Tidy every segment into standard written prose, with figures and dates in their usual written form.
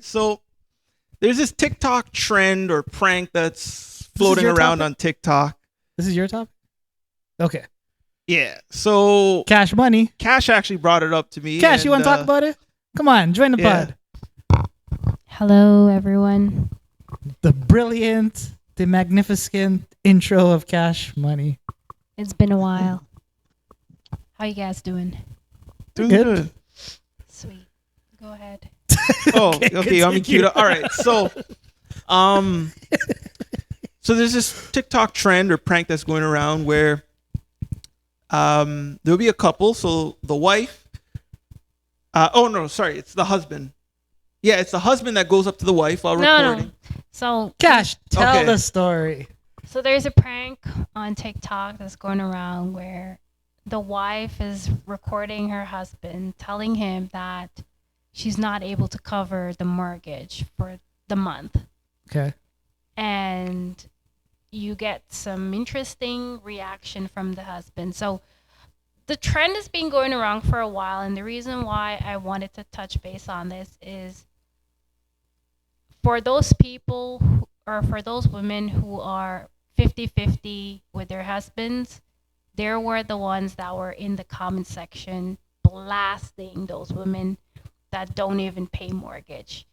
So there's this TikTok trend or prank that's floating your around topic? on TikTok. This is your topic? Okay. Yeah. So Cash money. Cash actually brought it up to me. Cash, you want to talk about it? Come on, join the yeah. pod. Hello, everyone. The brilliant, the magnificent intro of Cash money. It's been a while. How you guys doing? Doing Good. good. Sweet. Go ahead. Oh, okay. I'm queued up. All right. So, so there's this TikTok trend or prank that's going around where, there'll be a couple. So the wife. It's the husband. Yeah, it's the husband that goes up to the wife while recording. No. So Cash, tell Okay. the story. So there's a prank on TikTok that's going around where the wife is recording her husband, telling him that she's not able to cover the mortgage for the month. Okay. And you get some interesting reaction from the husband. So the trend has been going around for a while, and the reason why I wanted to touch base on this is for those people or for those women who are 50-50 with their husbands, they were the ones that were in the comment section blasting those women that don't even pay mortgage,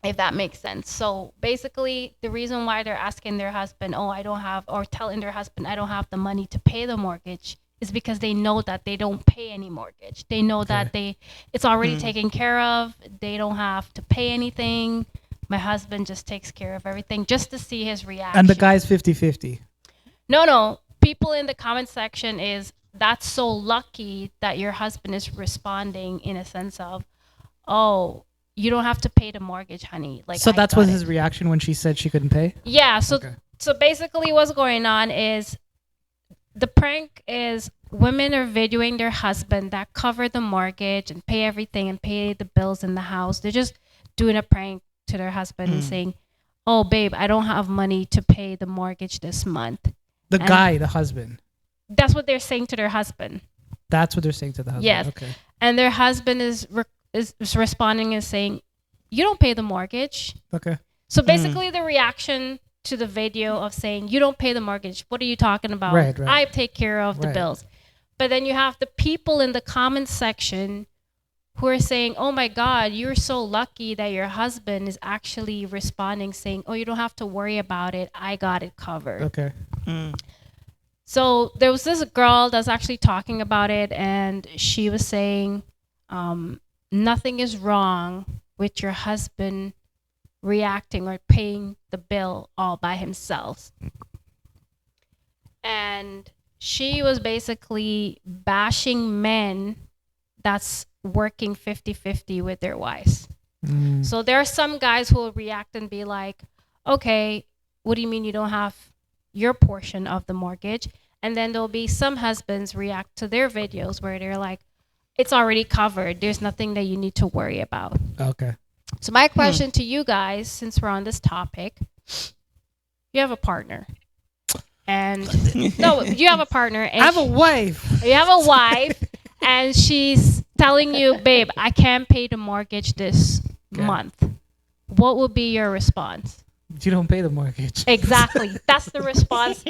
if that makes sense. So basically, the reason why they're asking their husband, telling their husband, I don't have the money to pay the mortgage, is because they know that they don't pay any mortgage. They know that it's already taken care of. They don't have to pay anything. My husband just takes care of everything, just to see his reaction. And the guy's 50-50. No. People in the comment section is, that's so lucky that your husband is responding in a sense of, oh, you don't have to pay the mortgage, honey. Like, So I that's got was it. his reaction when she said she couldn't pay? Yeah. So Okay. so basically what's going on is the prank is women are videoing their husband that cover the mortgage and pay everything and pay the bills in the house. They're just doing a prank to their husband and saying, oh, babe, I don't have money to pay the mortgage this month. The And guy, the husband. That's what they're saying to their husband. That's what they're saying to the husband. Yes. Okay. And their husband is responding and saying, you don't pay the mortgage. Okay. So basically the reaction to the video of saying, you don't pay the mortgage. What are you talking about? Right. I take care of the Right. bills. But then you have the people in the comment section who are saying, oh my God, you're so lucky that your husband is actually responding saying, oh, you don't have to worry about it. I got it covered. Okay. So there was this girl that's actually talking about it, and she was saying, nothing is wrong with your husband reacting or paying the bill all by himself. And she was basically bashing men that's working 50-50 with their wives. So there are some guys who will react and be like, okay, what do you mean you don't have your portion of the mortgage? And then there'll be some husbands react to their videos where they're like, it's already covered. There's nothing that you need to worry about. Okay. So my question to you guys, since we're on this topic, you have a partner. And no, you have a partner. And I have a wife. you have a wife, and she's telling you, babe, I can't pay the mortgage this month. What would be your response? You don't pay the mortgage. Exactly. That's the response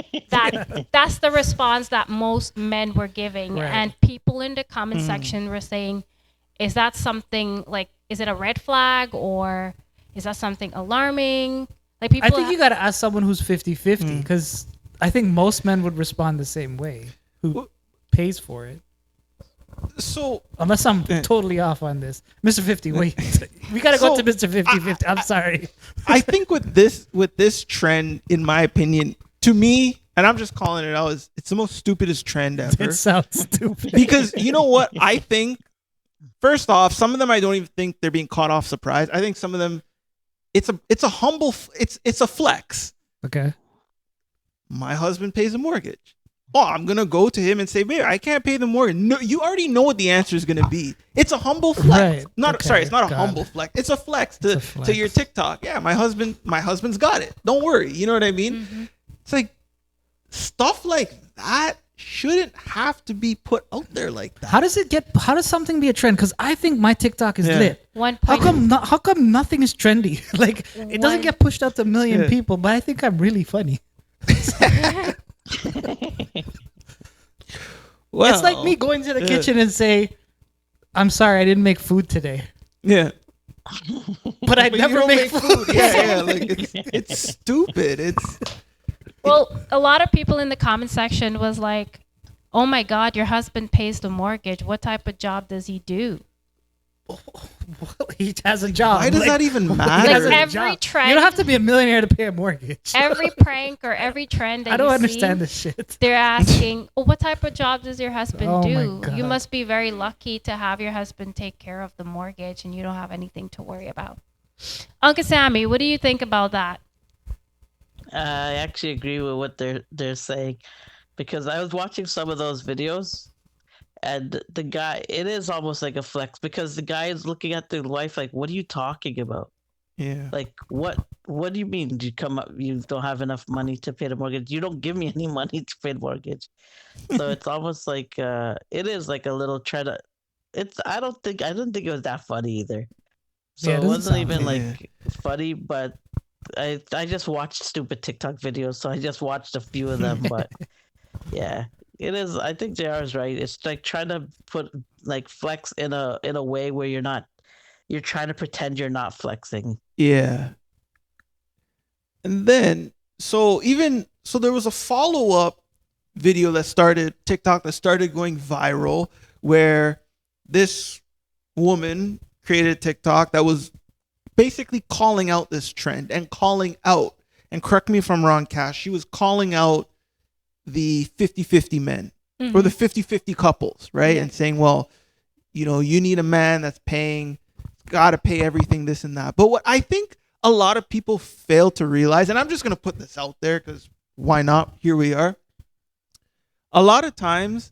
that most men were giving. Right. And people in the comment section were saying, is that something like, is it a red flag or is that something alarming? Like people I think you got to ask someone who's 50-50 because I think most men would respond the same way. Who pays for it? So Unless I'm totally off on this. Mr. 50, wait. We got to go to Mr. 50-50. I'm sorry. I think with this trend, in my opinion, to me, and I'm just calling it out, it's the most stupidest trend ever. It sounds stupid. Because you know what? I think, first off, some of them I don't even think they're being caught off surprise. I think some of them, it's a flex. Okay. My husband pays a mortgage. Oh, I'm gonna go to him and say, babe, I can't pay the mortgage. No, you already know what the answer is gonna be. It's a humble flex. Right. Sorry, it's not a Got humble it. flex. It's a flex It's to a flex. to your TikTok. Yeah, my husband's got it. Don't worry. You know what I mean? It's like stuff like that shouldn't have to be put out there like that. How does something be a trend? Because I think my TikTok is Yeah. lit. One How point. how come nothing is trendy? Like it doesn't One- get pushed out to a million Yeah. people, but I think I'm really funny. Well, It's like me going to the yeah. kitchen and say, "I'm sorry, I didn't make food today," Yeah. but I But you never don't make food. Yeah, like it's stupid. It's Well, a lot of people in the comment section was like, "Oh my God, your husband pays the mortgage. What type of job does he do?" He has a job. why does Like, that even he matter? has a Every job. trend- You don't have to be a millionaire to pay a mortgage. Every prank or every trend that I don't you understand see, this shit. they're asking, "Oh, what type of job does your husband Oh my do? You God. must be very lucky to have your husband take care of the mortgage and you don't have anything to worry about." Uncle Sammy, what do you think about that? I actually agree with what they're saying, because I was watching some of those videos, and the guy, it is almost like a flex, because the guy is looking at the wife like, "What are you talking about? Yeah. Like, what do you mean? You come up, you don't have enough money to pay the mortgage? You don't give me any money to pay the mortgage." So it's almost like it is like a little try to. It's I didn't think it was that funny either. So Yeah, it it doesn't wasn't sound even funny. like funny, but I just watched stupid TikTok videos, so I just watched a few of them. But yeah, it is. I think JR is right. It's like trying to put like flex in a way where you're trying to pretend you're not flexing. Yeah. And then so there was a follow-up video that started TikTok that started going viral where this woman created a TikTok that was basically calling out this trend and calling out, and correct me if I'm wrong, Cash, she was calling out the 50-50 men or the 50-50 couples, right? And saying, well, you need a man that's gotta pay everything, this and that. But what I think a lot of people fail to realize, and I'm just gonna put this out there because why not? Here we are. A lot of times,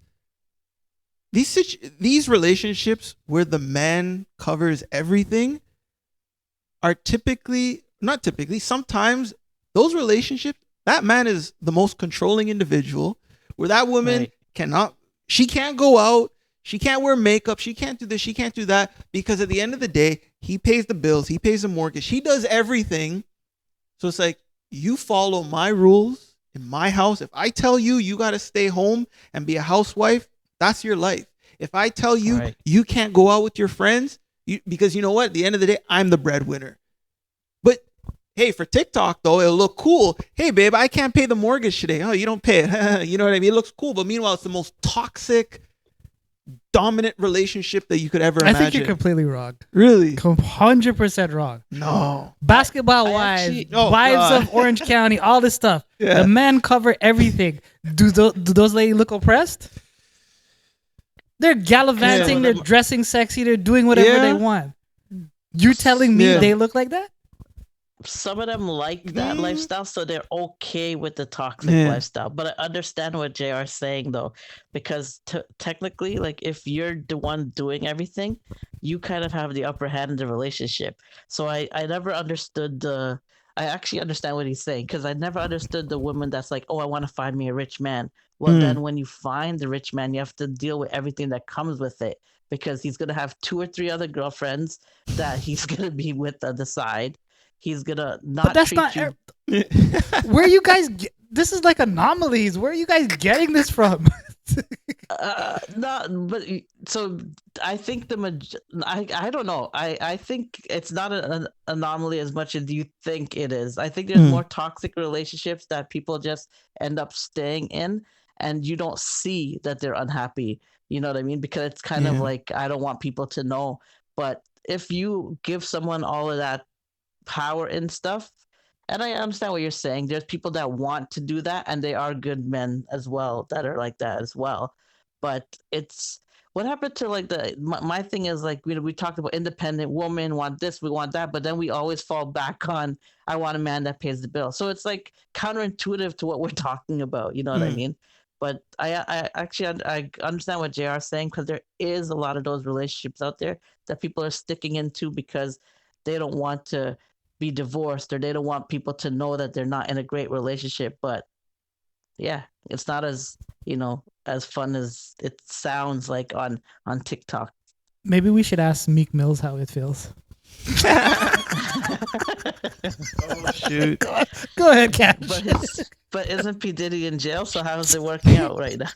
these relationships where the man covers everything are sometimes those relationships, that man is the most controlling individual, where that woman Right. she can't go out, she can't wear makeup, she can't do this, she can't do that, because at the end of the day, he pays the bills, he pays the mortgage, he does everything. So it's like, you follow my rules in my house. If I tell you you got to stay home and be a housewife, that's your life. If I tell you Right. you can't go out with your friends, because you know what? At the end of the day, I'm the breadwinner. But hey, for TikTok though, it'll look cool. Hey babe, I can't pay the mortgage today. Oh, you don't pay it. You know what I mean? It looks cool, but meanwhile, it's the most toxic, dominant relationship that you could ever I imagine. think you're completely wrong. Really? 100% wrong. No. Basketball I wives, actually- Oh, wives God. of Orange County, all this stuff. Yeah. The men cover everything. Do those ladies look oppressed? They're gallivanting. Yeah. They're dressing sexy. They're doing whatever Yeah. they want. You telling me Yeah. they look like that? Some of them like that Mhm. lifestyle, so they're okay with the toxic Yeah. lifestyle. But I understand what JR is saying though, because technically, like if you're the one doing everything, you kind of have the upper hand in the relationship. So I never understood I actually understand what he's saying, because I never understood the woman that's like, "Oh, I want to find me a rich man." Well, Mm. then when you find the rich man, you have to deal with everything that comes with it, because he's gonna have 2 or 3 other girlfriends that he's gonna be with on the side. He's gonna not But that's treat not. you. Where you guys? This is like anomalies. Where are you guys getting this from? No, but so I think I don't know. I think it's not an anomaly as much as you think it is. I think there's Hmm. more toxic relationships that people just end up staying in, and you don't see that they're unhappy. You know what I mean? Because it's kind of Yeah. like, I don't want people to know. But if you give someone all of that power and stuff, and I understand what you're saying, there's people that want to do that, and they are good men as well that are like that as well. But it's what happened to like my thing is like, we talked about independent women want this, we want that, but then we always fall back on, I want a man that pays the bill. So it's like counterintuitive to what we're talking about. You know what I Mm. mean? But I actually I understand what JR is saying, because there is a lot of those relationships out there that people are sticking into because they don't want to be divorced, or they don't want people to know that they're not in a great relationship. But yeah, it's not as as fun as it sounds like on TikTok. Maybe we should ask Meek Mills how it feels. Oh shoot. Go ahead, Cash. But isn't P Diddy in jail? So how is it working out right now?